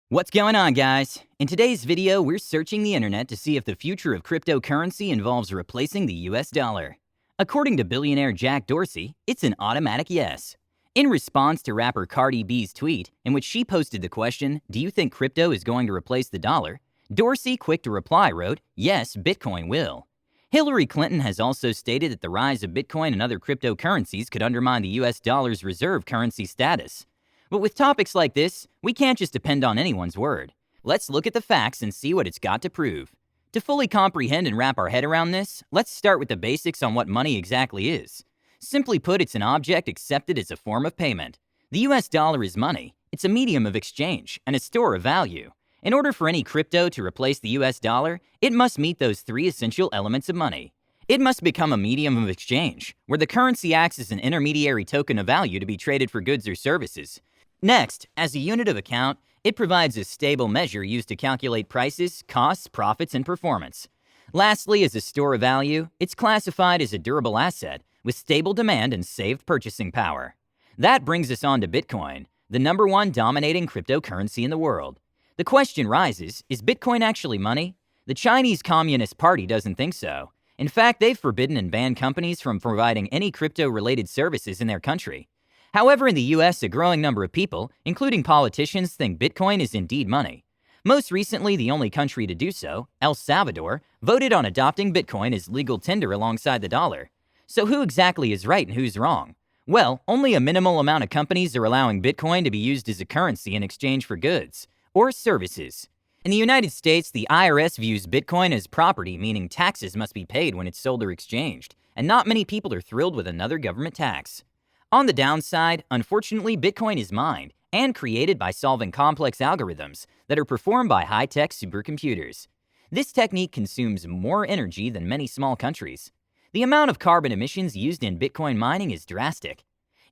What's going on, guys? In today's video, we're searching the internet to see if the future of cryptocurrency involves replacing the US dollar. According to billionaire Jack Dorsey, it's an automatic yes. In response to rapper Cardi B's tweet, in which she posted the question, "Do you think crypto is going to replace the dollar?" Dorsey, quick to reply, wrote, "Yes, Bitcoin will." Hillary Clinton has also stated that the rise of Bitcoin and other cryptocurrencies could undermine the US dollar's reserve currency status. But with topics like this, we can't just depend on anyone's word. Let's look at the facts and see what it's got to prove. To fully comprehend and wrap our head around this, let's start with the basics on what money exactly is. Simply put, it's an object accepted as a form of payment. The US dollar is money. It's a medium of exchange and a store of value. In order for any crypto to replace the US dollar, it must meet those three essential elements of money. It must become a medium of exchange, where the currency acts as an intermediary token of value to be traded for goods or services. Next, as a unit of account, it provides a stable measure used to calculate prices, costs, profits, and performance. Lastly, as a store of value, it's classified as a durable asset with stable demand and saved purchasing power. That brings us on to Bitcoin, the #1 dominating cryptocurrency in the world. The question rises, is Bitcoin actually money? The Chinese Communist Party doesn't think so. In fact, they've forbidden and banned companies from providing any crypto-related services in their country. However, in the US, a growing number of people, including politicians, think Bitcoin is indeed money. Most recently, the only country to do so, El Salvador, voted on adopting Bitcoin as legal tender alongside the dollar. So who exactly is right and who's wrong? Well, only a minimal amount of companies are allowing Bitcoin to be used as a currency in exchange for goods or services. In the United States, the IRS views Bitcoin as property, meaning taxes must be paid when it's sold or exchanged, and not many people are thrilled with another government tax. On the downside, unfortunately, Bitcoin is mined and created by solving complex algorithms that are performed by high-tech supercomputers. This technique consumes more energy than many small countries. The amount of carbon emissions used in Bitcoin mining is drastic.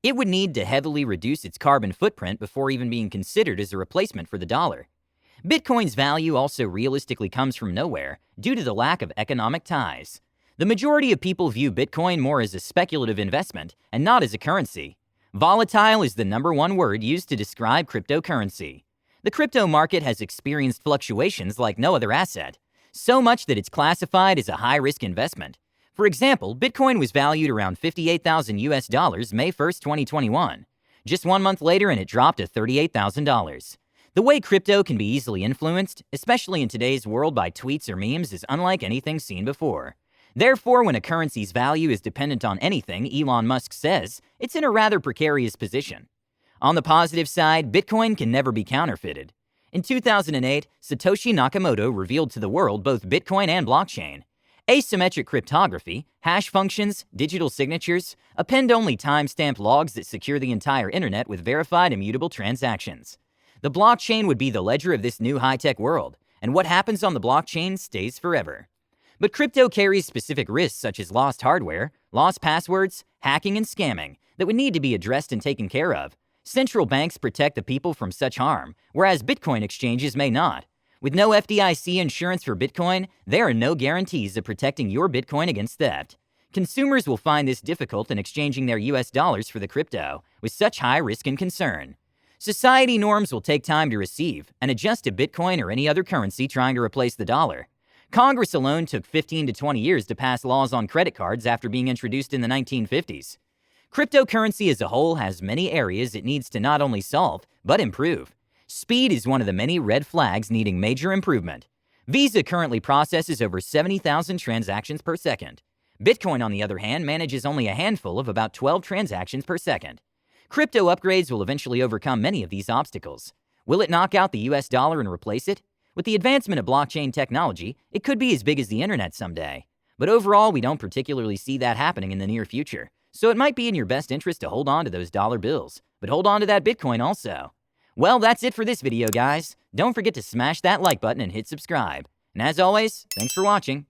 It would need to heavily reduce its carbon footprint before even being considered as a replacement for the dollar. Bitcoin's value also realistically comes from nowhere due to the lack of economic ties. The majority of people view Bitcoin more as a speculative investment and not as a currency. Volatile is the #1 word used to describe cryptocurrency. The crypto market has experienced fluctuations like no other asset, so much that it's classified as a high-risk investment. For example, Bitcoin was valued around $58,000 May 1st, 2021. Just 1 month later, and it dropped to $38,000. The way crypto can be easily influenced, especially in today's world by tweets or memes, is unlike anything seen before. Therefore, when a currency's value is dependent on anything Elon Musk says, it's in a rather precarious position. On the positive side, Bitcoin can never be counterfeited. In 2008, Satoshi Nakamoto revealed to the world both Bitcoin and blockchain. Asymmetric cryptography, hash functions, digital signatures, append-only timestamp logs that secure the entire internet with verified immutable transactions. The blockchain would be the ledger of this new high-tech world, and what happens on the blockchain stays forever. But crypto carries specific risks such as lost hardware, lost passwords, hacking, and scamming that would need to be addressed and taken care of. Central banks protect the people from such harm, whereas Bitcoin exchanges may not. With no FDIC insurance for Bitcoin, there are no guarantees of protecting your Bitcoin against theft. Consumers will find this difficult in exchanging their US dollars for the crypto, with such high risk and concern. Society norms will take time to receive and adjust to Bitcoin or any other currency trying to replace the dollar. Congress alone took 15 to 20 years to pass laws on credit cards after being introduced in the 1950s. Cryptocurrency as a whole has many areas it needs to not only solve, but improve. Speed is one of the many red flags needing major improvement. Visa currently processes over 70,000 transactions per second. Bitcoin, on the other hand, manages only a handful of about 12 transactions per second. Crypto upgrades will eventually overcome many of these obstacles. Will it knock out the US dollar and replace it? With the advancement of blockchain technology, it could be as big as the internet someday. But overall, we don't particularly see that happening in the near future. So it might be in your best interest to hold on to those dollar bills, but hold on to that Bitcoin also. Well, that's it for this video, guys. Don't forget to smash that like button and hit subscribe. And as always, thanks for watching.